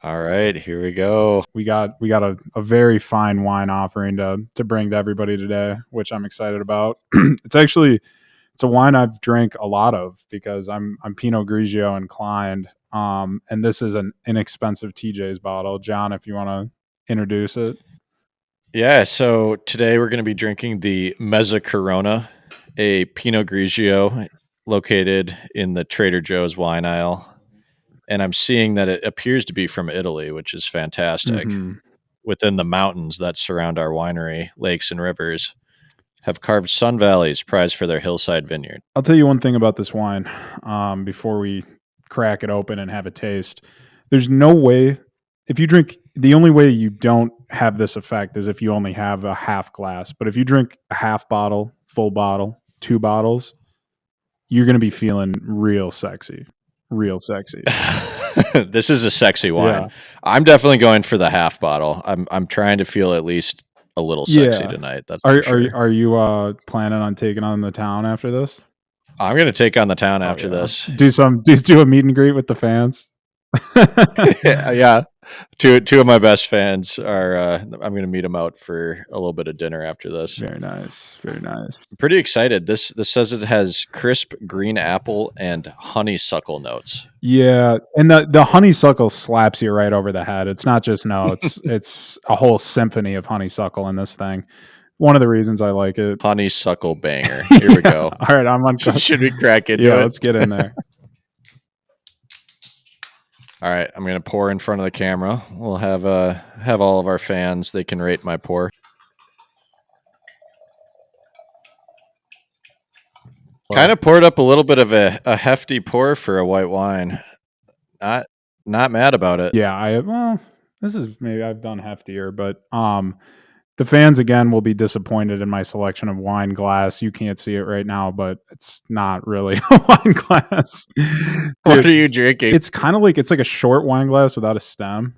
All right, here we go. We got a very fine wine offering to bring to everybody today, which I'm excited about. It's a wine I've drank a lot of because I'm Pinot Grigio inclined. And this is an inexpensive TJ's bottle. John, if you want to introduce it. Yeah, so today we're going to be drinking the Mezzacorona, a Pinot Grigio located in the Trader Joe's wine aisle. And I'm seeing that it appears to be from Italy, which is fantastic. Mm-hmm. Within the mountains that surround our winery, lakes and rivers have carved sun valleys prized for their hillside vineyard. I'll tell you one thing about this wine before we crack it open and have a taste. There's no way, if you drink, the only way you don't have this effect is if you only have a half glass. But if you drink a half bottle, full bottle, 2 bottles, you're going to be feeling real sexy. Real sexy. This is a sexy wine. Yeah. I'm definitely going for the half bottle. I'm trying to feel at least a little sexy tonight. That's for sure. Are you planning on taking on the town after this? I'm going to take on the town after this. Do a meet and greet with the fans. Yeah. Two of my best fans are. I'm going to meet them out for a little bit of dinner after this. Very nice. Very nice. I'm pretty excited. This says it has crisp green apple and honeysuckle notes. Yeah, and the honeysuckle slaps you right over the head. It's not just notes; it's a whole symphony of honeysuckle in this thing. One of the reasons I like it. Honeysuckle banger. Here we go. All right, I'm on. Should we crack into it? Let's get in there. All right, I'm going to pour in front of the camera. We'll have all of our fans. They can rate my pour. Kind of poured up a little bit of a hefty pour for a white wine. Not mad about it. Yeah, this is maybe I've done heftier, but the fans again will be disappointed in my selection of wine glass. You can't see it right now, but it's not really a wine glass. Dude, what are you drinking? It's kind of like it's like a short wine glass without a stem.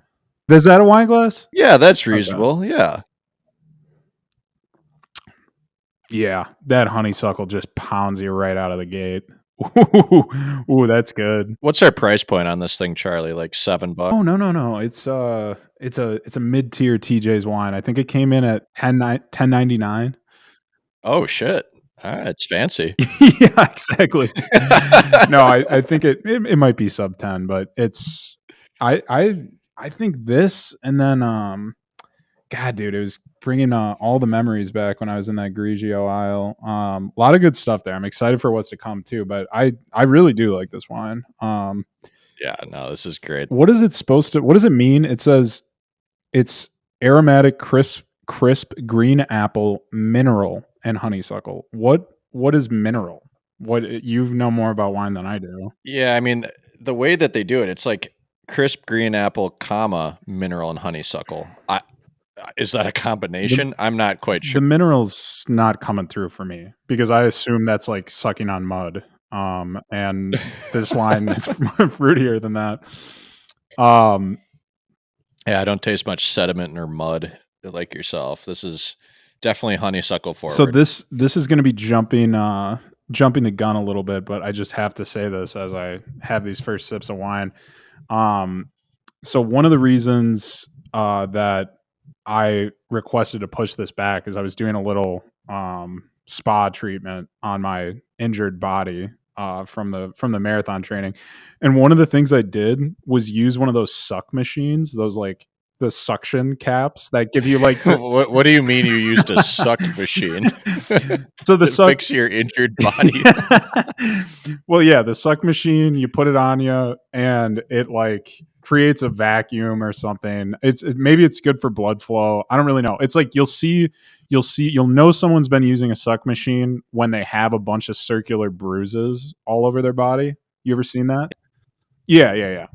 Is that a wine glass? Yeah, that's reasonable. Okay. Yeah. Yeah, that honeysuckle just pounds you right out of the gate. Ooh, that's good. What's our price point on this thing, Charlie? Like $7? Oh no. It's a mid-tier TJ's wine. I think it came in at $10.99. Oh shit. It's fancy. Yeah, exactly. No, I think it might be sub 10, but it's I think this, and then God, dude, it was bringing all the memories back when I was in that Grigio aisle. A lot of good stuff there. I'm excited for what's to come too, but I really do like this wine. Yeah, no, this is great. What does it mean? It says it's aromatic, crisp green apple, mineral, and honeysuckle. What is mineral? What, you know more about wine than I do. Yeah, I mean, the way that they do it, it's like crisp green apple, comma, mineral, and honeysuckle. Is that a combination? I'm not quite sure. The mineral's not coming through for me because I assume that's like sucking on mud. And this wine is fruitier than that. Yeah, I don't taste much sediment or mud like yourself. This is definitely honeysuckle forward. So this is going to be jumping the gun a little bit, but I just have to say this as I have these first sips of wine. So one of the reasons that I requested to push this back is I was doing a little spa treatment on my injured body from the marathon training, and one of the things I did was use one of those suck machines, those like the suction caps that give you like what do you mean you used a suck machine? So the suck fix your injured body. Well, yeah, the suck machine, you put it on you and it like creates a vacuum or something. Maybe it's good for blood flow. I don't really know. It's like you'll know someone's been using a suck machine when they have a bunch of circular bruises all over their body. You ever seen that? Yeah.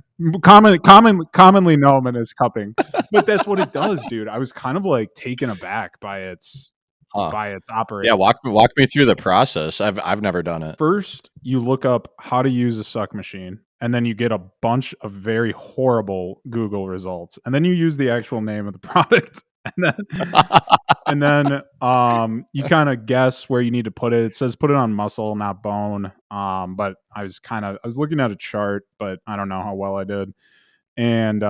Commonly known as cupping, but that's what it does, dude. I was kind of like taken aback by its operation. Yeah, walk me through the process. I've never done it. First, you look up how to use a suck machine, and then you get a bunch of very horrible Google results, and then you use the actual name of the product, and then you kind of guess where you need to put it. It says put it on muscle, not bone. But I was looking at a chart, but I don't know how well I did. And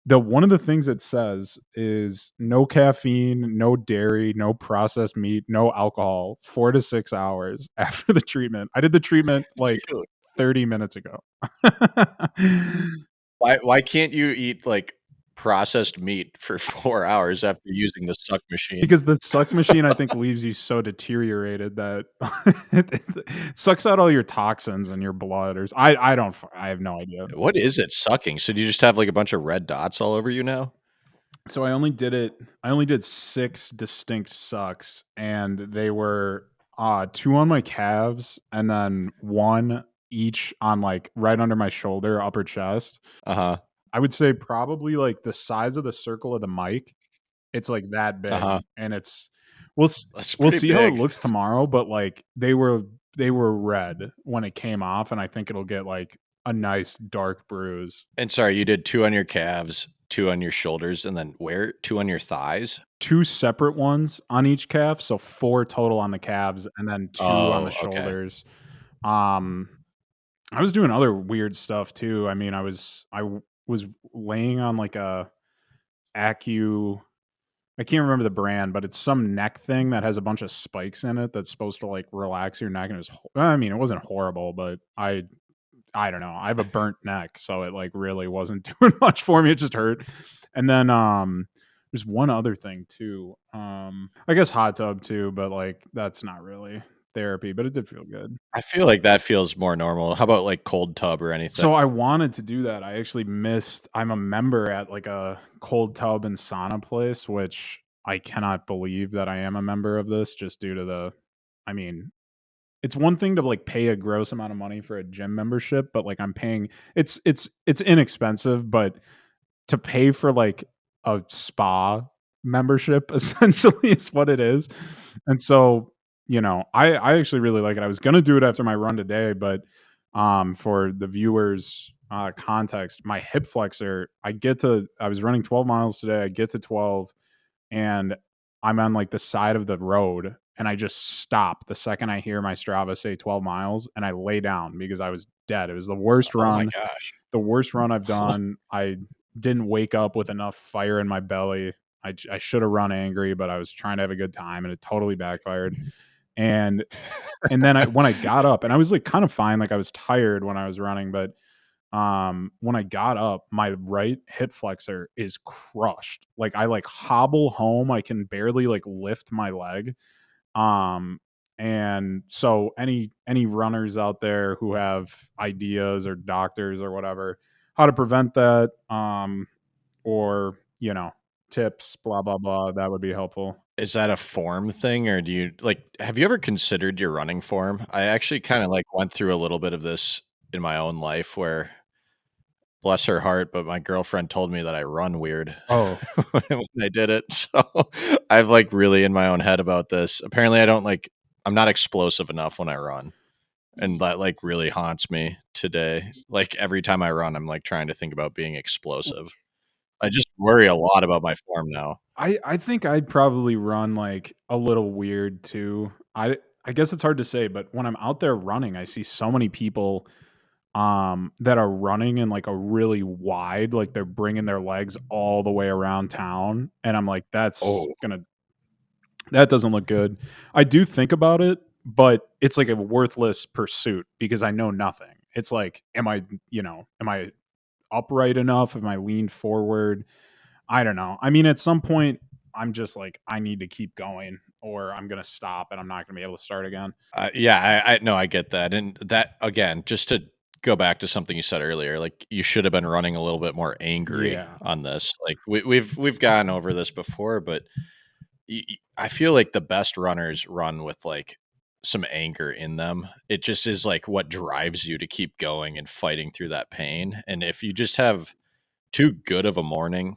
the one of the things it says is no caffeine, no dairy, no processed meat, no alcohol, 4 to 6 hours after the treatment. I did the treatment like Dude, 30 minutes ago. why can't you eat, like, processed meat for 4 hours after using the suck machine? Because the suck machine, I think, leaves you so deteriorated that it sucks out all your toxins in your blood or I have no idea. What is it sucking? So do you just have, like, a bunch of red dots all over you now? So I only did 6 distinct sucks, and they were, 2 on my calves and then 1 each on, like, right under my shoulder, upper chest. Uh-huh, I would say probably, like, the size of the circle of the mic. It's, like, that uh-huh. big, and it's we'll s That's we'll pretty see how it big. looks tomorrow, but, like, they were red when it came off, and I think it'll get, like, a nice dark bruise. And sorry, you did 2 on your calves, 2 on your shoulders, and then where? 2 on your thighs? 2 separate ones on each calf, so 4 total on the calves and then 2 on the Oh, okay. shoulders. Um, I was doing other weird stuff too. I mean, was laying on like a Acu I can't remember the brand, but it's some neck thing that has a bunch of spikes in it that's supposed to like relax your neck, and I mean, it wasn't horrible, but I don't know. I have a burnt neck, so it like really wasn't doing much for me. It just hurt. And then there's one other thing too. I guess hot tub too, but like that's not really therapy, but it did feel good. I feel like that feels more normal. How about, like, cold tub or anything? So I wanted to do that. I actually missed I'm a member at like a cold tub and sauna place, which I cannot believe that I am a member of this just due to the I mean, it's one thing to, like, pay a gross amount of money for a gym membership, but, like, I'm paying it's inexpensive, but to pay for, like, a spa membership essentially is what it is, and so, I actually really like it. I was gonna do it after my run today, but, for the viewers', context, my hip flexor, I was running 12 miles today, I get to 12 and I'm on like the side of the road and I just stop the second I hear my Strava say 12 miles and I lay down because I was dead. It was Oh my gosh. the worst run I've done. I didn't wake up with enough fire in my belly. I should have run angry, but I was trying to have a good time and it totally backfired. And then when I got up and I was like kind of fine, like I was tired when I was running, but when I got up, my right hip flexor is crushed. Like I like hobble home, I can barely like lift my leg. Um and so any runners out there who have ideas or doctors or whatever how to prevent that or, tips blah blah blah, that would be helpful. Is that a form thing, or do you like, have you ever considered your running form? I actually kinda, like, went through a little bit of this in my own life where, bless her heart, but my girlfriend told me that I run weird Oh, when I did it, so I've, like, really in my own head about this. Apparently, I'm not explosive enough when I run, and that, like, really haunts me today. Like, every time I run, I'm, like, trying to think about being explosive. I just worry a lot about my form now. I think I'd probably run, like, a little weird too. I guess it's hard to say, but when I'm out there running, I see so many people, that are running in, like, a really wide like, they're bringing their legs all the way around town, and I'm like, Oh, that doesn't look good." I do think about it, but it's like a worthless pursuit because I know nothing. It's like, am I upright enough? Am I leaned forward? I don't know. I mean, at some point, I'm just like, I need to keep going, or I'm gonna stop, and I'm not gonna be able to start again. yeah, I no, I get that, and that again, just to go back to something you said earlier, like, you should have been running a little bit more angry Yeah. on this. Like, we've gone over this before, but I feel like the best runners run with like some anger in them. It just is like what drives you to keep going and fighting through that pain. And if you just have too good of a morning,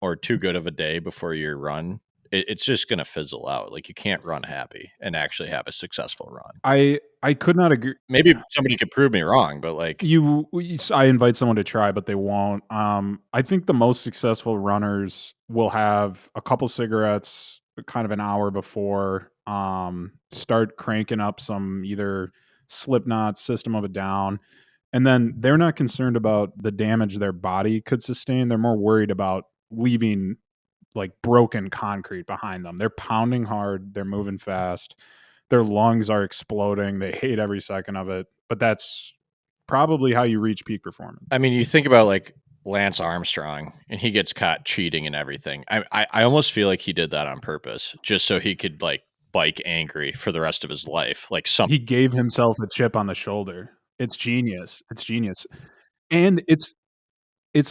or too good of a day before your run, it's just going to fizzle out. Like, you can't run happy and actually have a successful run. I could not agree. Maybe somebody could prove me wrong, but like, I invite someone to try, but they won't. I think the most successful runners will have a couple cigarettes kind of an hour before, start cranking up some either Slipknot, System of a Down, And then they're not concerned about the damage their body could sustain. They're more worried about leaving like broken concrete behind them. They're pounding hard, they're moving fast, their lungs are exploding. They hate every second of it. But that's probably how you reach peak performance. I mean, you think about like Lance Armstrong, and he gets caught cheating and everything. I almost feel like he did that on purpose, just so he could like bike angry for the rest of his life. Like some He gave himself a chip on the shoulder. It's genius. It's genius. And it's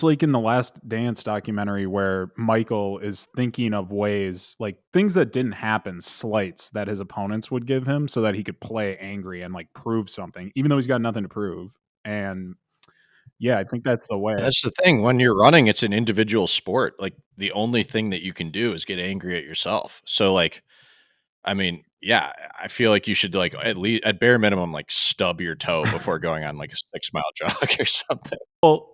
like in the Last Dance documentary where Michael is thinking of ways, like things that didn't happen, slights that his opponents would give him so that he could play angry and like prove something, even though he's got nothing to prove. And yeah, I think that's the way. That's the thing. When you're running, it's an individual sport. Like the only thing that you can do is get angry at yourself. So like, I mean, yeah, I feel like you should like at least at bare minimum like stub your toe before going on like a 6 mile jog or something. Well,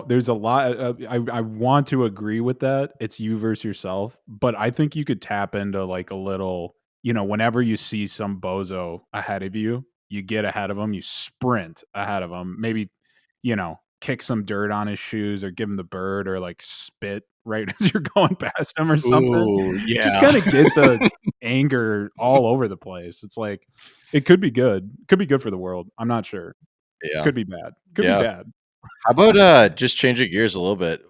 there's a lot. I want to agree with that. It's you versus yourself, but I think you could tap into like a little. Whenever you see some bozo ahead of you, you get ahead of him, you sprint ahead of him. Maybe, kick some dirt on his shoes or give him the bird or like spit right as you're going past him or something. Ooh, Just yeah. kind of get the anger all over the place. It's like it could be good. Could be good for the world. I'm not sure. Yeah. Could be bad. Could be Yeah. bad. How about just changing gears a little bit?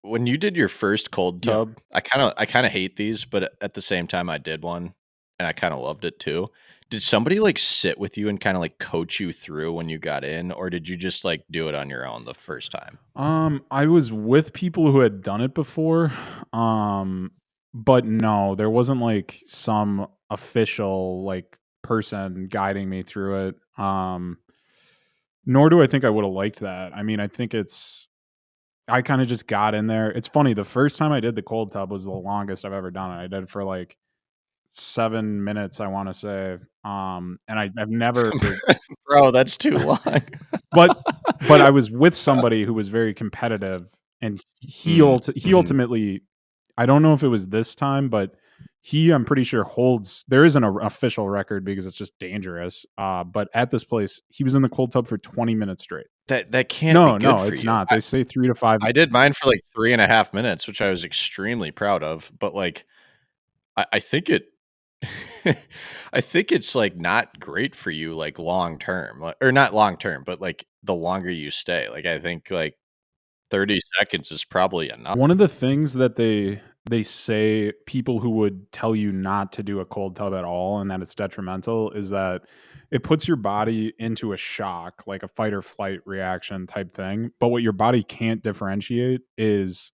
When you did your first cold Yeah. tub, I kinda hate these, but at the same time I did one and I kinda loved it too. Did somebody like sit with you and kinda like coach you through when you got in, or did you just like do it on your own the first time? I was with people who had done it before, um, but no, there wasn't like some official like person guiding me through it. Nor do I think I would have liked that. I mean, I think I kind of just got in there. It's funny, the first time I did the cold tub was the longest I've ever done it. I did it for like 7 minutes, I want to say. And I've never Bro, that's too long. But but I was with somebody who was very competitive, and Mm, he mhm. ultimately, I don't know if it was this time, but I'm pretty sure holds, there isn't an official record because it's just dangerous, but at this place, he was in the cold tub for 20 minutes straight. That can't be No, good no, for it's you. not. They say 3 to 5. I did mine for like 3.5 minutes, which I was extremely proud of, but like I think it I think it's, like, not great for you, like, long term, or not long term, but, like, the longer you stay, like, I think, like, 30 seconds is probably enough. One of the things that they say people who would tell you not to do a cold tub at all and that it's detrimental is that it puts your body into a shock, like a fight or flight reaction type thing. But what your body can't differentiate is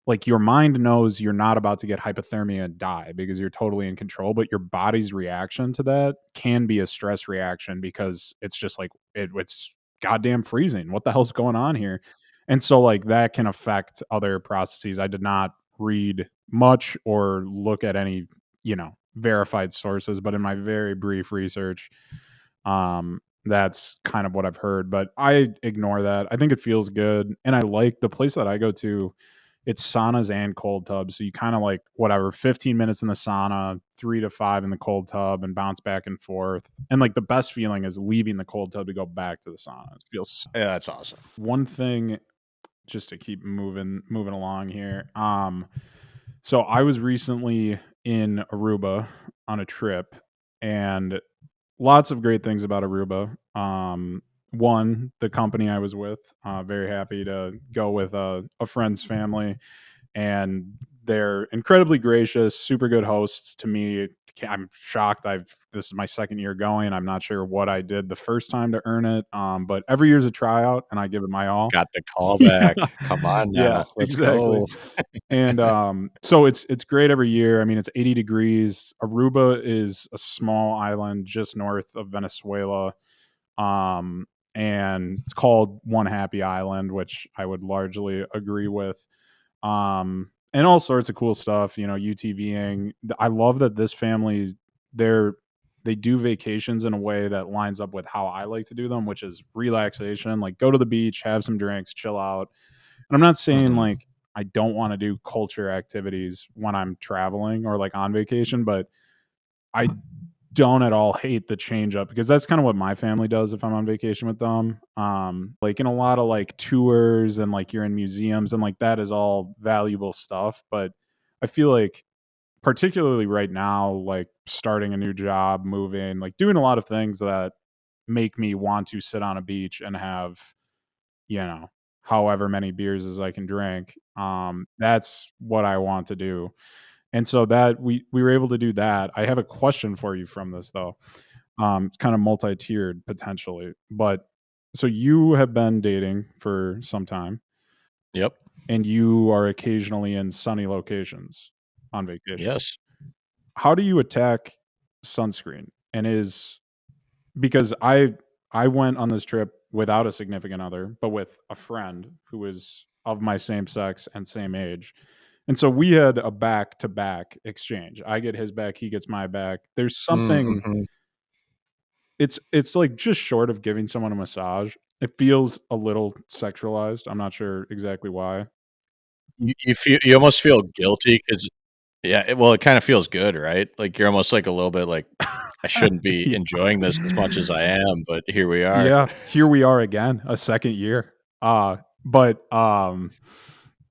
like your mind knows you're not about to get hypothermia and die because you're totally in control, but your body's reaction to that can be a stress reaction because it's just like it's goddamn freezing. What the hell's going on here? And so like that can affect other processes. I did not read much or look at any, verified sources, but in my very brief research, that's kind of what I've heard, but I ignore that. I think it feels good, and I like the place that I go to, it's saunas and cold tubs, so you kinda like, whatever, 15 minutes in the sauna, 3 to 5 in the cold tub, and bounce back and forth, and, like, the best feeling is leaving the cold tub to go back to the sauna. It feels Yeah, that's awesome. one thing, just to keep moving along here, so I was recently in Aruba on a trip, and lots of great things about Aruba. One, the company I was with, very happy to go with a friend's family, and they're incredibly gracious, super good hosts to me. I'm shocked. This is my second year going. I'm not sure what I did the first time to earn it, but every year's a tryout, and I give it my all. Got the Yeah, callback. Come on yeah, now, let's exactly. go. And so it's great every year. I mean, it's 80 degrees. Aruba is a small island just north of Venezuela. Um, and it's called One Happy Island, which I would largely agree with. And all sorts of cool stuff, UTVing. I love that this family, they're they do vacations in a way that lines up with how I like to do them, which is relaxation, like go to the beach, have some drinks, chill out. And I'm not saying Mhm. like I don't want to do culture activities when I'm traveling or like on vacation, but I don't at all hate the change up because that's kinda what my family does if I'm on vacation with them. Like, in a lot of, like, tours and, like, you're in museums and, like, that is all valuable stuff, but I feel like particularly right now, like, starting a new job, moving, like, doing a lot of things that make me want to sit on a beach and have, you know, however many beers as I can drink, that's what I want to do. And so that we were able to do that. I have a question for you from this though. It's kind of multi-tiered potentially. But so you have been dating for some time Yep. and you are occasionally in sunny locations on vacation. Yes. How do you attack sunscreen? And is because I went on this trip without a significant other, but with a friend who is of my same sex and same age. And so we had a back to back exchange. I get his back, he gets my back. There's something Mhm. it's like just short of giving someone a massage. It feels a little sexualized. I'm not sure exactly why. You almost feel guilty because yeah, well, it kinda feels good, right? Like, you're almost, like, a little bit like, "I shouldn't be enjoying this as much as I am, but here we are." Yeah, here we are again, a second year. But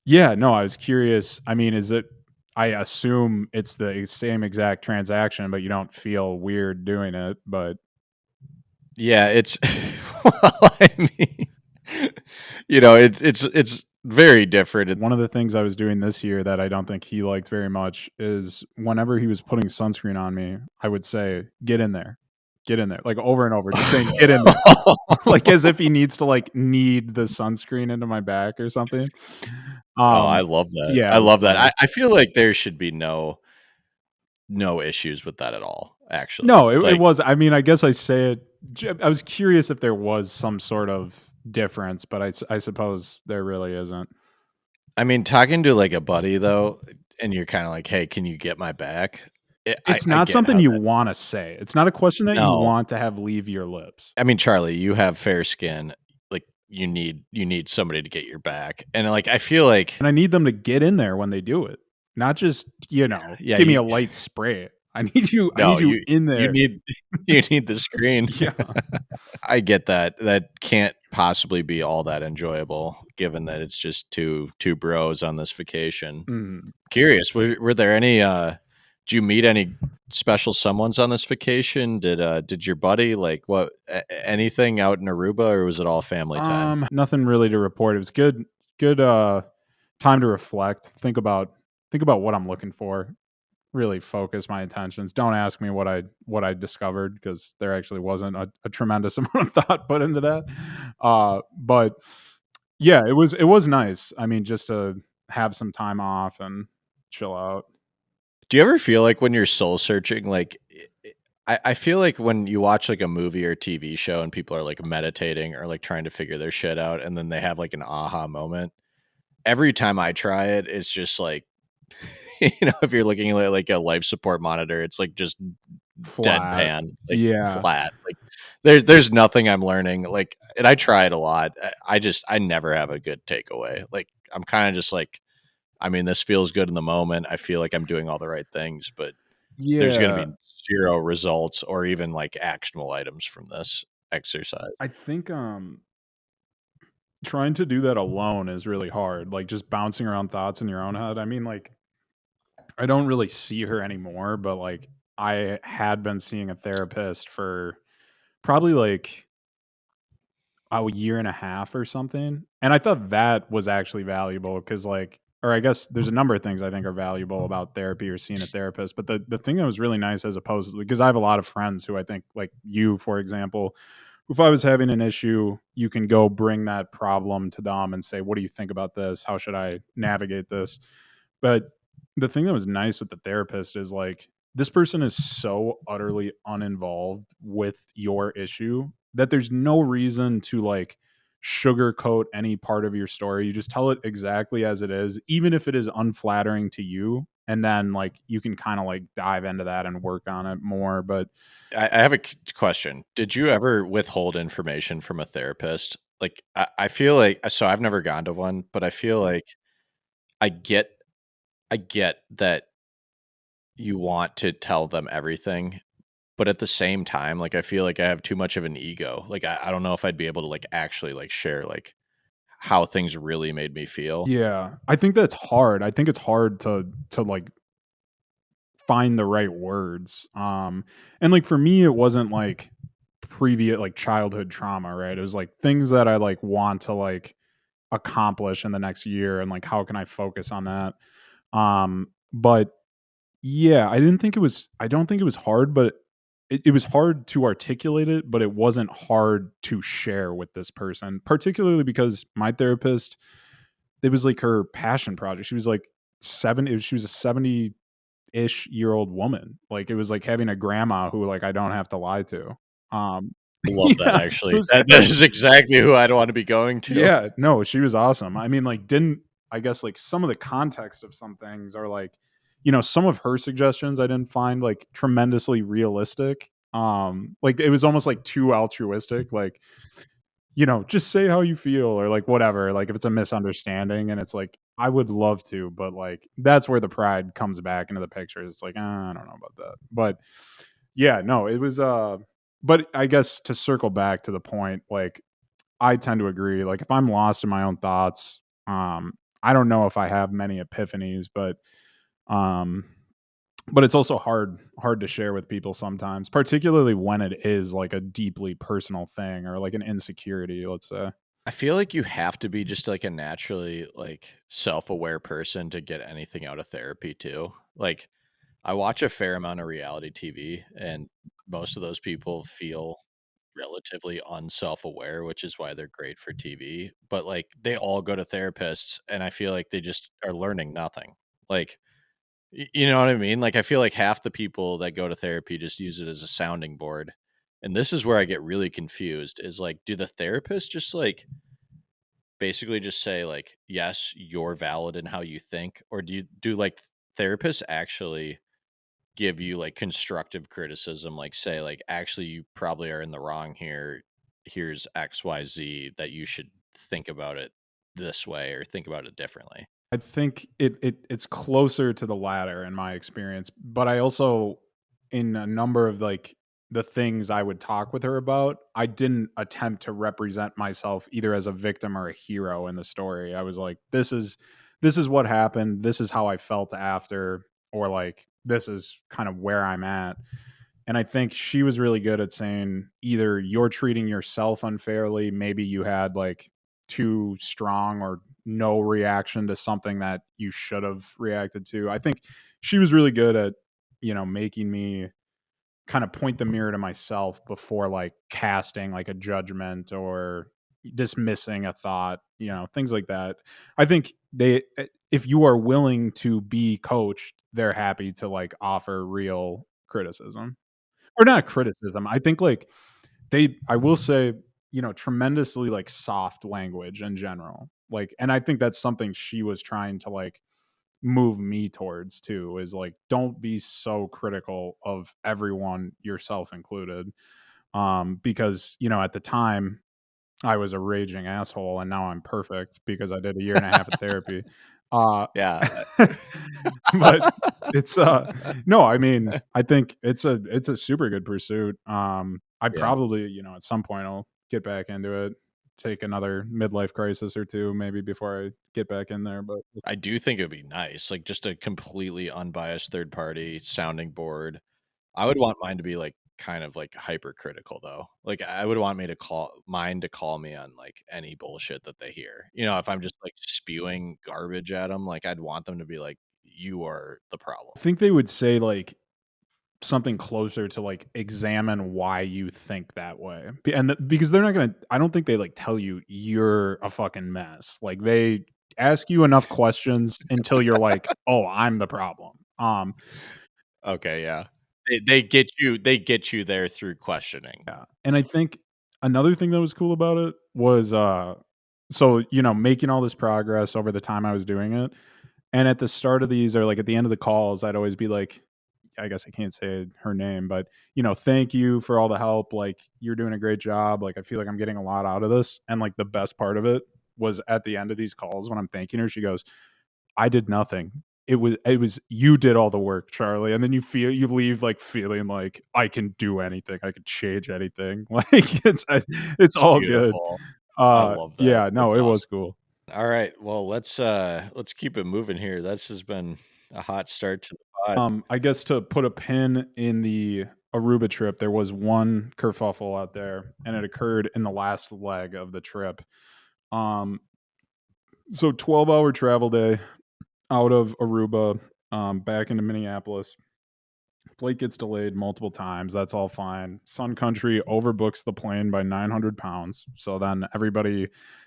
yeah, no, I was curious. I mean, is it I assume it's the same exact transaction, but you don't feel weird doing it, but Yeah, it's well, I mean, it's very different. one of the things I was doing this year that I don't think he liked very much is whenever he was putting sunscreen on me, I would say, "Get in there. Get in there." Like over and over, just saying, "Get in there." Like as if he needs to like knead the sunscreen into my back or something. Oh, I Um, love that. yeah, I it was love that. funny. I feel like there should be no issues with that at all, actually. No, it Like, was I mean, I guess I say it I was curious if there was some sort of difference, but I suppose there really isn't. I mean, talking to, like, a buddy, though, and you're kinda like, "Hey, can you get my back?" It's I not get something how you that wanna say. It's not a question that you No. want to have leave your lips. I mean, Charlie, you have fair skin, like, you need somebody to get your back, and, like, I feel like And I need them to get in there when they do it, not just, yeah, give me you a light spray. I no, need you in you there. need you need the screen. Yeah. I get that. That can't possibly be all that enjoyable given that it's just two bros on this vacation. Mhm. Curious, were there any, did you meet any special someones on this vacation? Did your buddy, like, what anything out in Aruba, or was it all family time? Nothing really to report. It was good, time to reflect, think about what I'm looking for, really focus my attentions. Don't ask me what I discovered because there actually wasn't a tremendous amount of thought put into that. But yeah, it was nice. I mean, just to have some time off and chill out. Do you ever feel like when you're soul searching, like, I feel like when you watch, like, a movie or TV show and people are, like, meditating or, like, trying to figure their shit out, and then they have, like, an aha moment. Every time I try it, it's just like, if you're looking at, like, a life support monitor, it's, like, just Flat. deadpan, like, Yeah. flat, like, there's nothing I'm learning, like, and I try it a lot. I never have a good takeaway. Like, I'm kinda just like, I mean, this feels good in the moment. I feel like I'm doing all the right things, but there's gonna Yeah. be 0 results or even, like, actionable items from this exercise. I think trying to do that alone is really hard. Like just bouncing around thoughts in your own head. I mean, like I don't really see her anymore, but like I had been seeing a therapist for probably like a year and a half or something. And I thought that was actually valuable because like or I guess there's a number of things I think are valuable about therapy or seeing a therapist. But the thing that was really nice as opposed to because I have a lot of friends who I think like you, for example, if I was having an issue, you can go bring that problem to them and say, what do you think about this? How should I navigate this? But the thing that was nice with the therapist is like this person is so utterly uninvolved with your issue that there's no reason to like sugarcoat any part of your story. You just tell it exactly as it is, even if it is unflattering to you. And then like you can kind of like dive into that and work on it more. But I have a question. Did you ever withhold information from a therapist? Like, I feel like so I've never gone to one, but I feel like I get I get that you want to tell them everything, but at the same time, like, I feel like I have too much of an ego. Like, I don't know if I'd be able to, like, actually, like, share, like, how things really made me feel. Yeah, I think that's hard. I think it's hard to, like, find the right words, and, like, for me, it wasn't, like, previous like, childhood trauma, right? It was, like, things that I, like, want to, like, accomplish in the next year and, like, how can I focus on that? But yeah, I don't think it was hard, but it was hard to articulate it, but it wasn't hard to share with this person, particularly because my therapist, it was like her passion project. She was like she was a 70-ish year old woman. Like it was like having a grandma who like I don't have to lie to. Um Love that, yeah, it actually. was That is exactly who I'd wanna be going to. yeah, no, she was awesome. I mean, like, didn't I guess, like, some of the context of some things are, like, some of her suggestions I didn't find, like, tremendously realistic. Like, it was almost, like, too altruistic, like, "Just say how you feel," or, like, whatever, like, if it's a misunderstanding, and it's like, I would love to, but, like, that's where the pride comes back into the picture. It's like, I don't know about that." But, yeah, no, it was, but I guess to circle back to the point, like, I tend to agree. Like if I'm lost in my own thoughts, I don't know if I have many epiphanies, um, but it's also hard to share with people sometimes, particularly when it is like a deeply personal thing or like an insecurity, let's say. I feel like you have to be just, like, a naturally, like, self-aware person to get anything out of therapy too. Like, I watch a fair amount of reality TV, and most of those people feel relatively unself-aware, which is why they're great for TV, but, like, they all go to therapists, and I feel like they just are learning nothing. Like, you know what I mean? Like, I feel like half the people that go to therapy just use it as a sounding board, and this is where I get really confused, is, like, do the therapists just, like, basically just say, like, "Yes, you're valid in how you think," or like, therapists actually give you, like, constructive criticism, like, say, like, "Actually, you probably are in the wrong here. Here's XYZ that you should think about it this way or think about it differently." I think it's closer to the latter in my experience, but I also in a number of like the things I would talk with her about, I didn't attempt to represent myself either as a victim or a hero in the story. I was like, this is what happened, this is how I felt after, or like this is kind of where I'm at. And I think she was really good at saying either you're treating yourself unfairly, maybe you had like too strong or no reaction to something that you should have reacted to. I think she was really good at, making me kind of point the mirror to myself before like casting like a judgment or dismissing a thought, things like that. I think if you are willing to be coached, they're happy to like offer real criticism. Or not criticism. I think, like, I will say, tremendously, like, soft language in general. Like and I think that's something she was trying to, like, move me towards too, is, like, don't be so critical of everyone, yourself included. Because, at the time, I was a raging asshole, and now I'm perfect because I did a year and a half of therapy. Uh, Yeah. but it's, no, I mean, I think it's a super good pursuit. I'd Yeah. probably, at some point I'll get back into it, take another midlife crisis or 2 maybe before I get back in there, but I do think it would be nice, like, just a completely unbiased third party sounding board. I would want mine to be, like, kind of, like, hypercritical, though. Like, I would want me to call me on, like, any bullshit that they hear. You know, if I'm just, like, spewing garbage at them, like, I'd want them to be like, "You are the problem." I think they would say, like, something closer to, like, examine why you think that way. Because they're not gonna I don't think they, like, tell you you're a fucking mess. Like, they ask you enough questions until you're like, "Oh, I'm the problem." Okay, yeah. They get you there through questioning. Yeah, and I think another thing that was cool about it was, so, making all this progress over the time I was doing it, and at the start of these or, like, at the end of the calls, I'd always be like I guess I can't say her name, but, "Thank you for all the help, like, you're doing a great job, like, I feel like I'm getting a lot out of this," and, like, the best part of it was at the end of these calls when I'm thanking her, she goes, "I did nothing. it was you did all the work, Charlie, and then you leave, like, feeling like, "I can do anything, I can change anything." Like, it's It's all good. beautiful. I love that. Yeah, That's no, it was awesome. cool. Alright, well, let's keep it moving here. This has been a hot start to the pod. I guess to put a pin in the Aruba trip, there was one kerfuffle out there, and it occurred in the last leg of the trip. Um, so 12-hour travel day out of Aruba, back into Minneapolis. Flight gets delayed multiple times. That's all fine. Sun Country overbooks the plane by 900 pounds. So then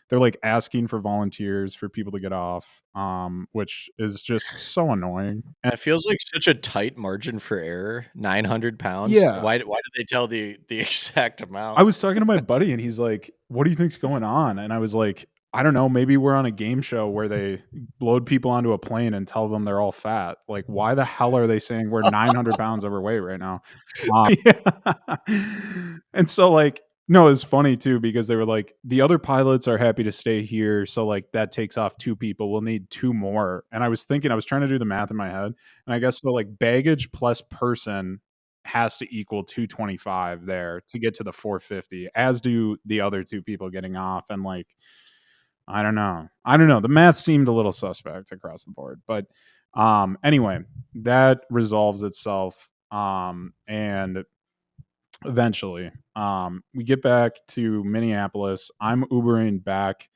they're like asking for volunteers for people to get off, which is just so annoying. And That feels like such a tight margin for error, 900 pounds. yeah, Why did they tell the exact I amount? was talking to my buddy and he's like, "What do you think's going on?" And I was like, "I don't know, maybe we're on a game show where they load people onto a plane and tell them they're all fat. Like, why the hell are they saying we're 900 pounds overweight right now?" Yeah. And so, like, no, it's funny too because they were like, "The other pilots are happy to stay here, so, like, that takes off 2 people. We'll need 2 more." And I was trying to do the math in my head, and I guess so, like, baggage plus person has to equal 225 there to get to the 450, as do the other 2 people getting off, and, like, I don't know. I don't know. The math seemed a little suspect across the board, but, anyway, that resolves itself, and eventually, we get back to Minneapolis. I'm Ubering back,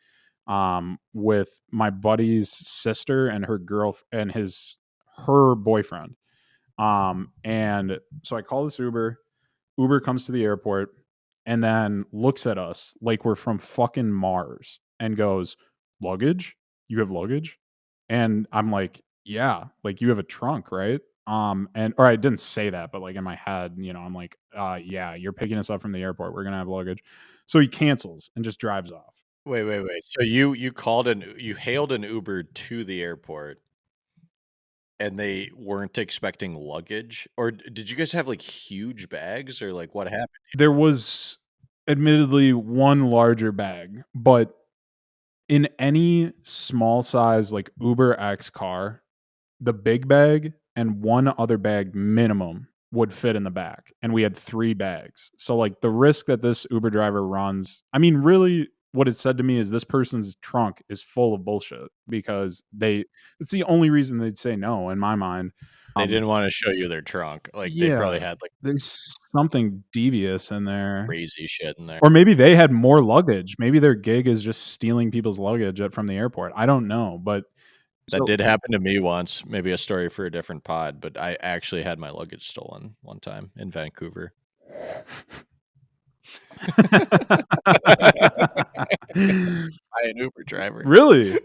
with my buddy's sister and her boyfriend. And so I call this Uber. Uber comes to the airport and then looks at us like we're from fucking Mars and goes, "Luggage? You have luggage?" And I'm like, "Yeah, like you have a trunk, right?" And or I didn't say that, but like in my head, I'm like, yeah, you're picking us up from the airport. We're gonna have luggage." So he cancels and just drives off. Wait, wait, wait. So you hailed an Uber to the airport and they weren't expecting luggage? Or did you guys have, like, huge bags or, like, what happened? There was admittedly one larger bag, but in any small size like Uber X car, the big bag and one other bag minimum would fit in the back, and we had 3 bags. So, like, the risk that this Uber driver runs, I mean, really, what it said to me is this person's trunk is full of bullshit because it's the only reason they'd say no in my mind. They Um didn't wanna show you their trunk, like, they probably Yeah, had, like, there's something devious in there. crazy shit in there. Or maybe they had more luggage. Maybe their gig is just stealing people's luggage from the airport. I don't know, but That so did happen to me once, maybe a story for a different pod, but I actually had my luggage stolen one time in Vancouver. By an Uber driver. Really?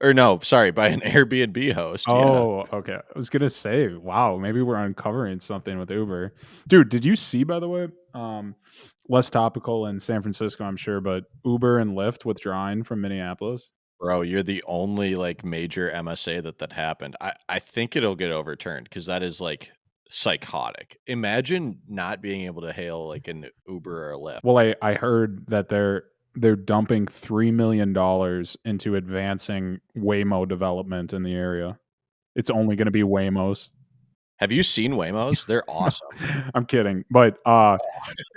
Or no, sorry, by an Airbnb host, yeah. Oh, okay. I was gonna say, wow, maybe we're uncovering something with Uber. Dude, did you see, by the way, less topical in San Francisco, I'm sure, but Uber and Lyft withdrawing from Minneapolis? Bro, you're the only, like, major MSA that happened. I think it'll get overturned because that is, like, psychotic. Imagine not being able to hail, like, an Uber or a Lyft. Well, I heard that they're dumping $3 million into advancing Waymo development in the area. It's only gonna be Waymos. Have you seen Waymos? They're No, awesome. I'm kidding, but,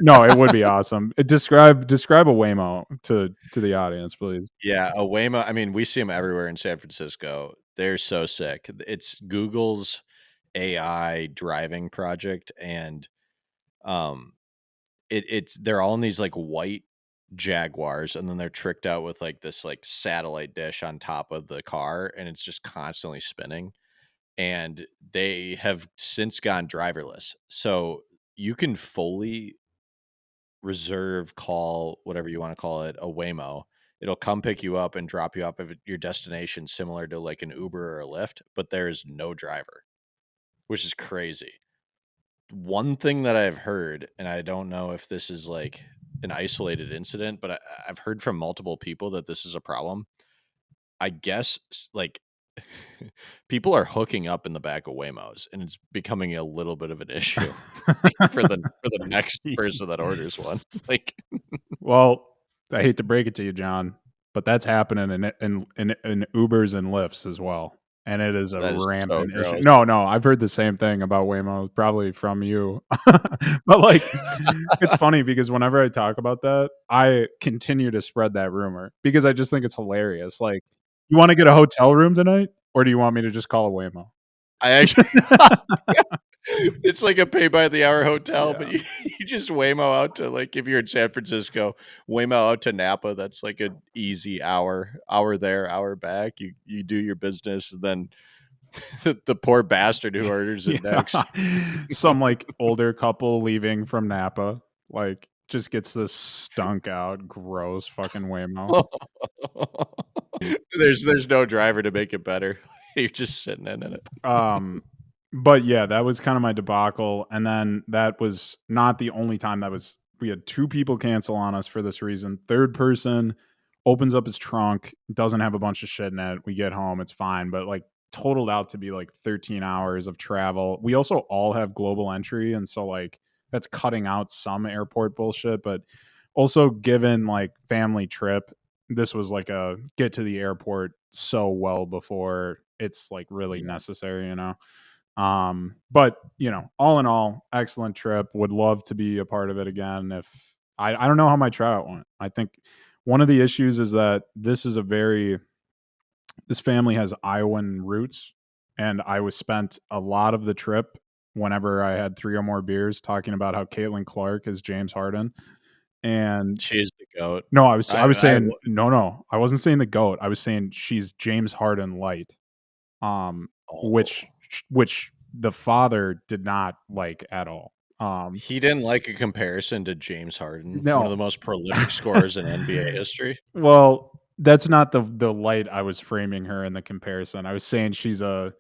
no, it would be awesome. Describe a Waymo to the audience, please. Yeah, a Waymo, I mean, we see them everywhere in San Francisco. They're so sick. It's Google's AI driving project, and, um, they're all in these, like, white Jaguars, and then they're tricked out with, like, this, like, satellite dish on top of the car, and it's just constantly spinning, and they have since gone driverless. So, you can fully reserve, call, whatever you wanna call it, a Waymo. It'll come pick you up and drop you off at your destination similar to, like, an Uber or a Lyft, but there's no driver, which is crazy. One thing that I've heard, and I don't know if this is, like, an isolated incident, but I've heard from multiple people that this is a problem. I guess, like, people are hooking up in the back of Waymos, and it's becoming a little bit of an issue, like, for the next person that orders one. Like, Well, I hate to break it to you, John, but that's happening in Ubers and Lyfts as well. and it is a That is so rampant issue. gross. No, I've heard the same thing about Waymo, probably from you. But, like, it's funny because whenever I talk about that, I continue to spread that rumor because I just think it's hilarious. Like, "You wanna get a hotel room tonight, or do you want me to just call a Waymo?" I actually it's like a pay by the hour hotel, but Yeah. you just Waymo out to, like, if you're in San Francisco, Waymo out to Napa, that's like an easy hour there, hour back. You do your business, and then the poor bastard who orders it Yeah. next. Some, like, older couple leaving from Napa, like, just gets this stunk out, gross fucking Waymo. There's no driver to make it better. You're just sitting in it. Um, but yeah, that was kind of my debacle, and then that was not the only time that was we had 2 people cancel on us for this reason. 3rd person opens up his trunk, doesn't have a bunch of shit in it. We get home, it's fine, but, like, totaled out to be, like, 13 hours of travel. We also all have global entry, and so, like, that's cutting out some airport bullshit, but also given, like, family trip, this was like a get to the airport so well before it's, like, really Yeah. necessary, but, all in all, excellent trip, would love to be a part of it again if I don't know how my tryout went. I think one of the issues is that this family has Iowan roots, and I was spent a lot of the trip whenever I had 3 or more beers talking about how Caitlin Clark is James Harden, and She's the goat. no, I was I saying no, I wasn't saying the GOAT, I was saying she's James Harden light, um, which oh. which the father did not like at all. He didn't like a comparison to James Harden, one of the No. most prolific scorers in NBA history. Well, that's not the light I was framing her in the comparison. I was saying she's a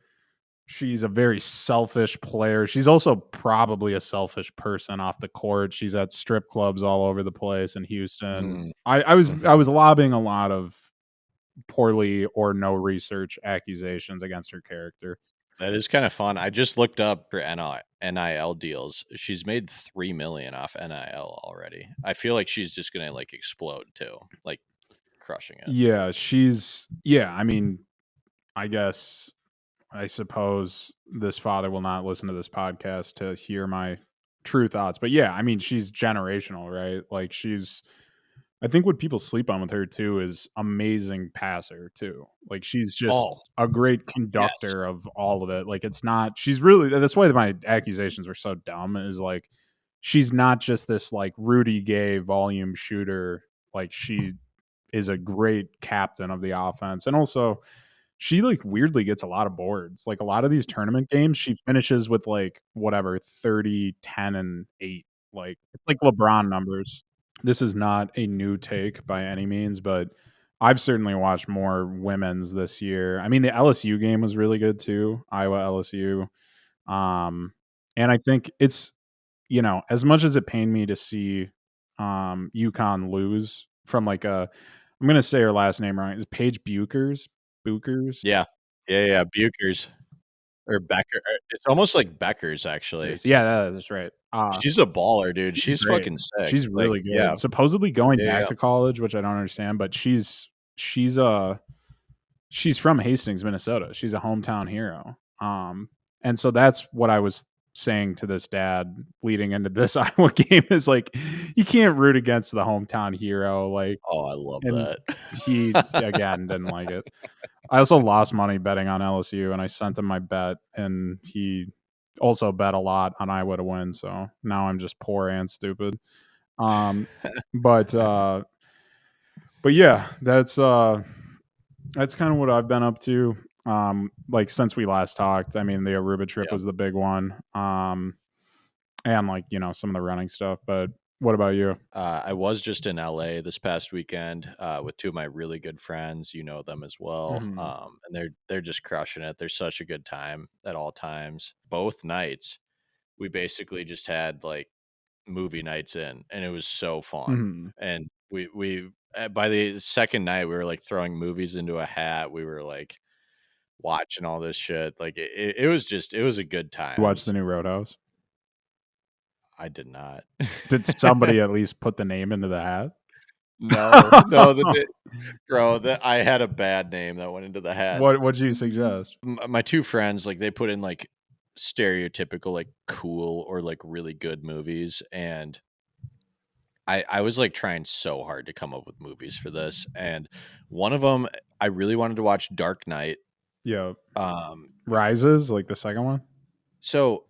very selfish player. She's also probably a selfish person off the court. She's at strip clubs all over the place in Houston. Mm, I mhm. was lobbing a lot of poorly or no research accusations against her character. That is kinda fun. I just looked up her NIL deals. She's made 3,000,000 off NIL already. I feel like she's just gonna, like, explode too, like, crushing it. I mean, I guess I suppose this father will not listen to this podcast to hear my true thoughts. But yeah, I mean, she's generational, right? Like I think what people sleep on with her too is amazing passer too. Like she's just Oh, a great yes. conductor of all of it. Like it's not she's really that's why my accusations were so dumb is like she's not just this like Rudy Gay volume shooter. Like she is a great captain of the offense. And also she like weirdly gets a lot of boards. Like a lot of these tournament games, she finishes with like whatever 30, 10, and 8. Like it's like LeBron numbers. This is not a new take by any means, but I've certainly watched more women's this year. I mean, the LSU game was really good too, Iowa LSU. Um, and I think it's as much as it pained me to see UConn lose from like a I'm gonna say her last name wrong. Is Paige Buchers? Buchers? Yeah. Yeah, Buchers or Becker it's almost like Becker's, actually. Yeah, that's right. She's a baller, dude. She's She's great. fucking sick. She's Like, really yeah. good. Supposedly going Yeah, back yeah. to college, which I don't understand, but she's she's from Hastings, Minnesota. She's a hometown hero. And so that's what I was saying to this dad leading into this Iowa game is like you can't root against the hometown hero, like Oh, I love and that. he again didn't like it. I also lost money betting on LSU and I sent him my bet and he also bet a lot on Iowa to win, so now I'm just poor and stupid. Um, but uh, but yeah, that's kind of what I've been up to. Like since we last talked, I mean the Aruba trip Yeah. was the big one. And like some of the running stuff. But what about you? I was just in LA this past weekend, with 2 of my really good friends, you know them as well, Hmm. and they're just crushing it. They're such a good time at all times. Both nights, we basically just had, like, movie nights in, and it was so fun, Hmm. and by the 2nd night, we were, like, throwing movies into a hat. We were, like, watching all this shit. Like, it was just it was a good You watched the times. new Roadhouse? I did not. Did somebody at least put the name into the hat? No, no, bro, I had a bad name that went into the hat. What'd you suggest? My 2 friends, like, they put in, like, stereotypical, like, cool or, like, really good movies, and I was, like, trying so hard to come up with movies for this, and one of them, I really wanted to watch Dark Knight. Yeah. Um, Rises, like the second one? so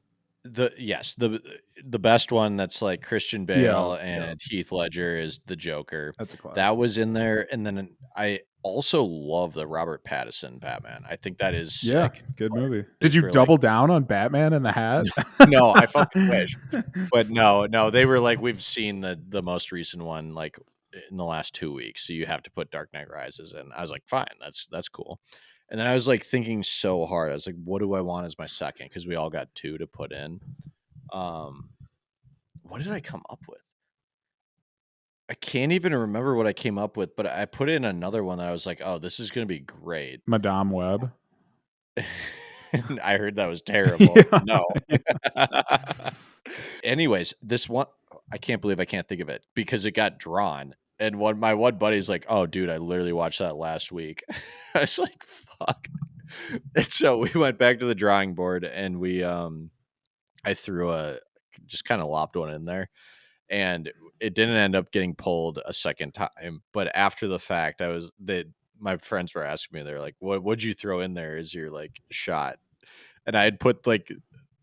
the best one that's, like, Christian Yeah, Bale yeah. and Heath Ledger is the Joker. That's a classic. That was in there, and then I also love the Robert Pattinson Batman. I think that is Yeah, sick. good movie. Like, Did you for, like double down on Batman and the Hat? no, I fucking wish. But no, they were like, "We've seen the most recent one, like, in the last 2 weeks, so you have to put Dark Knight Rises in." I was like, "Fine, that's cool." And then I was, like, thinking so hard. I was like, "What do I want as my second?" Because we all got 2 to put in. Um, what did I come up with? I can't even remember what I came up with, but I put in another one that I was like, "Oh, this is gonna be great." Madame Web. I heard that was terrible. Yeah. No. Anyways, this one I can't believe I can't think of it because it got drawn, and my one buddy's like, "Oh, dude, I literally watched that last week." I was like, "Fuck." And so we went back to the drawing board and I threw just kinda lopped one in there, and it didn't end up getting pulled a second time, but after the fact, my friends were asking me, they're like, What'd you throw in there as your, like, shot?" And I had put, like,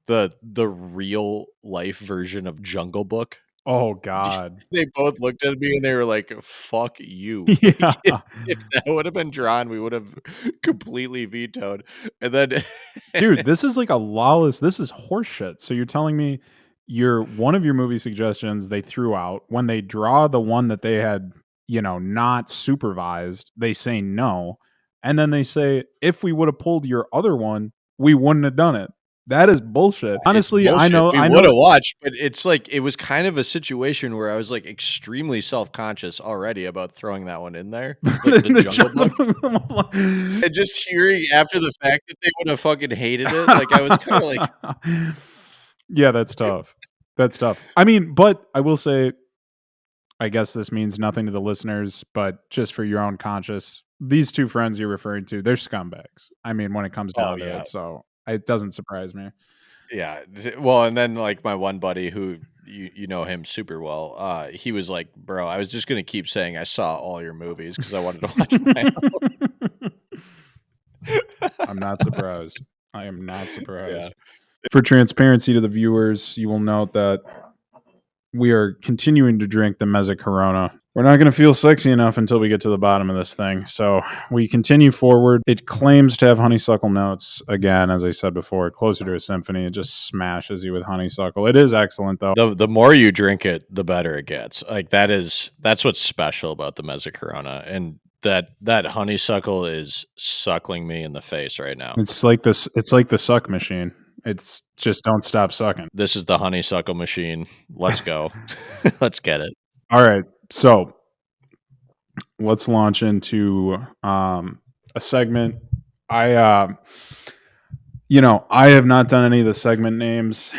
the real life version of Jungle Book. Oh god. They both looked at me and they were like, "Fuck you." Like, Yeah. if that would have been drawn, we would have completely vetoed. And then Dude, this is like a lawless this is horseshit. So you're telling me one of your movie suggestions they threw out, when they draw the one that they had, not supervised, they say no, and then they say, "If we would have pulled your other one, we wouldn't have done it." That is bullshit. it's Honestly, I bullshit. know We I know woulda watched, but it's like it was kind of a situation where I was, like, extremely self-conscious already about throwing that one in there, like the the Jungle Book, and just hearing after the fact that they would have fucking hated it, like, I was kinda like Yeah, that's tough. That's tough. I mean, but I will say, I guess this means nothing to the listeners, but just for your own conscience, these 2 friends you're referring to, they're scumbags. I mean, when it comes oh, down to yeah. it, so it doesn't surprise me. Yeah, well, and then, like, my one buddy who you know him super well, he was like, "Bro, I was just gonna keep saying I saw all your movies because I wanted to watch my I'm own." not surprised. I am not Yeah. surprised. For transparency to the viewers, you will note that we are continuing to drink the Mezzacorona. We're not going to feel sexy enough until we get to the bottom of this thing. So we continue forward. It claims to have honeysuckle notes. Again, as I said before, closer to a symphony. It just smashes you with honeysuckle. It is excellent, though. The more you drink it, the better it gets. Like, that's what's special about the Mezzacorona, and that honeysuckle is suckling me in the face right now. It's like this. It's like the suck machine. It's just don't stop sucking. This is the honeysuckle machine. Let's go. Let's get it. All right. So let's launch into a segment. I I have not done any of the segment names,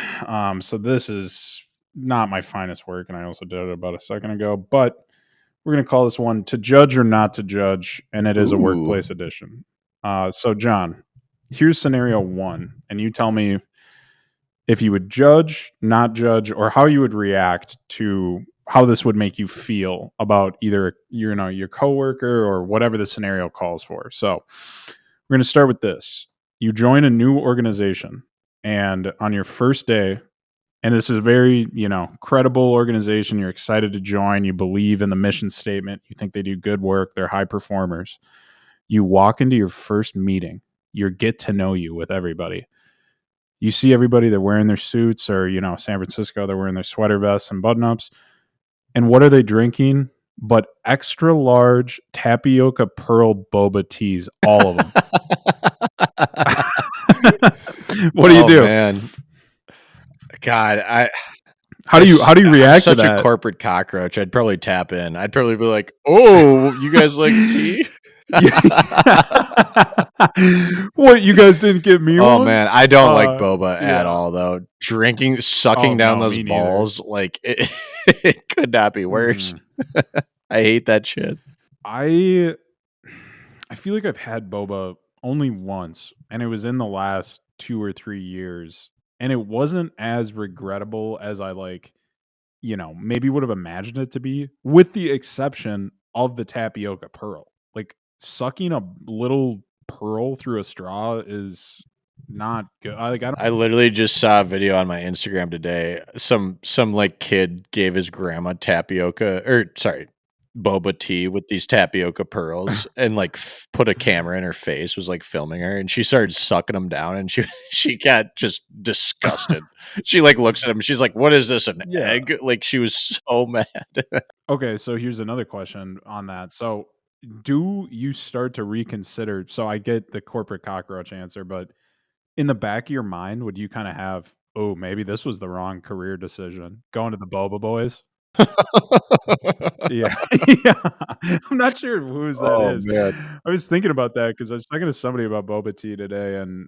so this is not my finest work, and I also did it about a second ago. But we're going to call this one "To Judge or Not to Judge," and it is a Ooh. workplace edition. So, John, here's scenario 1, and you tell me if you would judge, not judge, or how you would react to how this would make you feel about either your coworker or whatever the scenario calls for. So we're going to start with this. You join a new organization, and on your first day, and this is a very, credible organization, you're excited to join, you believe in the mission statement, you think they do good work, they're high performers. You walk into your first meeting, you get to know you with everybody. You see everybody, they're wearing their suits, or, San Francisco, they're wearing their sweater vests and button ups. And what are they drinking? But extra large tapioca pearl boba teas, all of them. What do you do? Man. God, How do you I'm react to such a that? corporate cockroach. I'd probably tap in. I'd probably be like, "Oh, you guys like tea?" What, you guys didn't get me Oh one? man, I don't like boba at Yeah. all though. Oh, Sucking down no, those me neither. balls, like it could not be worse. I hate that shit. I I feel like I've had boba only once, and it was in the last 2 or 3 years, and it wasn't as regrettable as I, like, maybe would have imagined it to be, with the exception of the tapioca pearl. Like, sucking a little pearl through a straw is not good. I don't. I literally just saw a video on my Instagram today. Some like kid gave his grandma tapioca, or sorry, boba tea with these tapioca pearls, and like put a camera in her face, was like filming her, and she started sucking them down, and she she got just disgusted. She like looks at him, she's like, "What is this? An Yeah. egg?" Like she was so mad. Okay, so here's another question on that. So, do you start to reconsider, so I get the corporate cockroach answer, but in the back of your mind, would you kinda have, "Oh, maybe this was the wrong career decision," going to the Boba Boys? Yeah. Yeah. I'm not sure whose that Oh is. man. I was thinking about that because I was talking to somebody about boba tea today, and,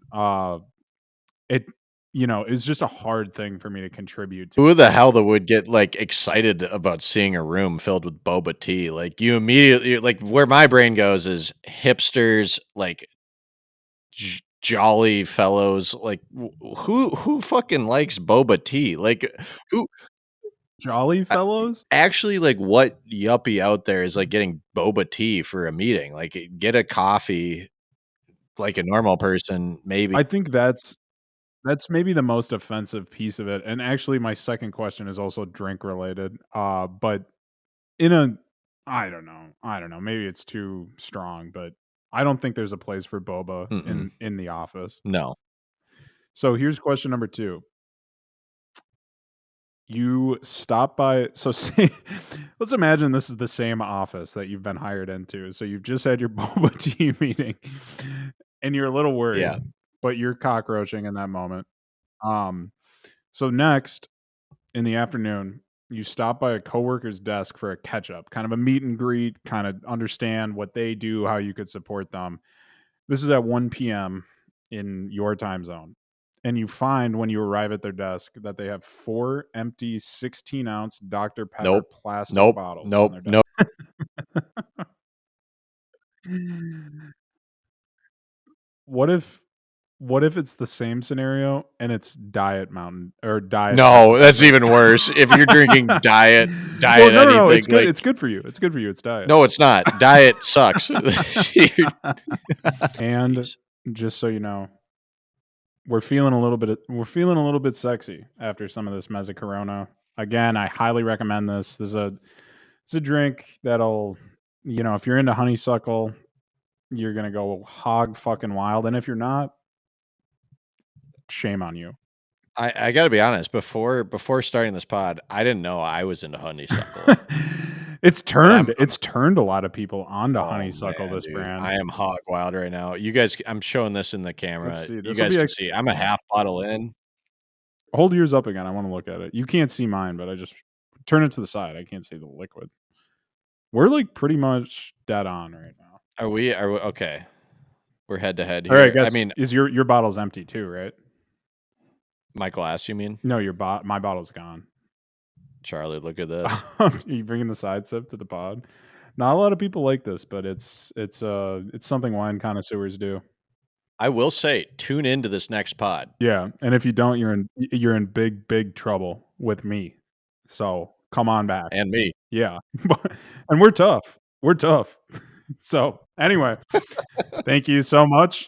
it it's just a hard thing for me to contribute to. Who the hell that would get, like, excited about seeing a room filled with boba tea? Like, you immediately like, where my brain goes is hipsters, like, jolly fellows, like, who fucking likes boba tea? Like, who Jolly a Fellows? actually, like, what yuppie out there is, like, getting boba tea for a meeting? Like, get a coffee like a normal person, maybe. I think that's maybe the most offensive piece of it, and actually my second question is also drink related, but in a I don't know, maybe it's too strong, but I don't think there's a place for boba Mm-mm. in the office. No. So here's question number 2. You stop by, so say let's imagine this is the same office that you've been hired into. So you've just had your boba tea meeting and you're a little worried, Yeah. but you're cockroaching in that moment. Um, so next in the afternoon, you stop by a coworker's desk for a catch up, kind of a meet and greet, kind of understand what they do, how you could support them. This is at 1 p.m. in your time zone. And you find when you arrive at their desk that they have 4 empty 16-ounce Dr. Pepper Nope. plastic Nope. bottles on Nope. their desk. Nope. What if what if it's the same scenario and it's Diet Mountain or Diet Dr. No, that's Pepper? even worse. If you're drinking Well, diet no, no, no, anything, like it's good for you, it's good for you, it's diet. no, it's not. Diet sucks. And Jeez. just so you know, we're feeling a little bit sexy after some of this Mezzacorona. Again, I highly recommend this. It's a drink that'll, if you're into honeysuckle, you're gonna go hog fucking wild, and if you're not, shame on you. I gotta be honest, before starting this pod, I didn't know I was into honeysuckle, but I'm It's turned a lot of people onto oh honeysuckle, man, this dude, brand. I am hog wild right now. You guys, I'm showing this in the Let's camera. see. You This will guys be can ex see I'm a half bottle in. Hold yours up again. I wanna look at it. You can't see mine, but I just turn it to the side. I can't see the liquid. We're, like, pretty much dead on right now. Are we okay? We're head to head Alright, here. I guess mean, is your bottle's empty too, right? my glass, you mean? No, my bottle's gone. Charlie, look at this. Are you bringing the side sip to the pod? Not a lot of people like this, but it's something wine connoisseurs do. I will say, tune into this next pod Yeah, and if you don't, you're in big, big trouble with me. So, come on back. and me. Yeah, but and we're tough. We're tough. So, anyway, thank you so much.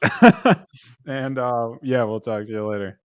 And, yeah, we'll talk to you later.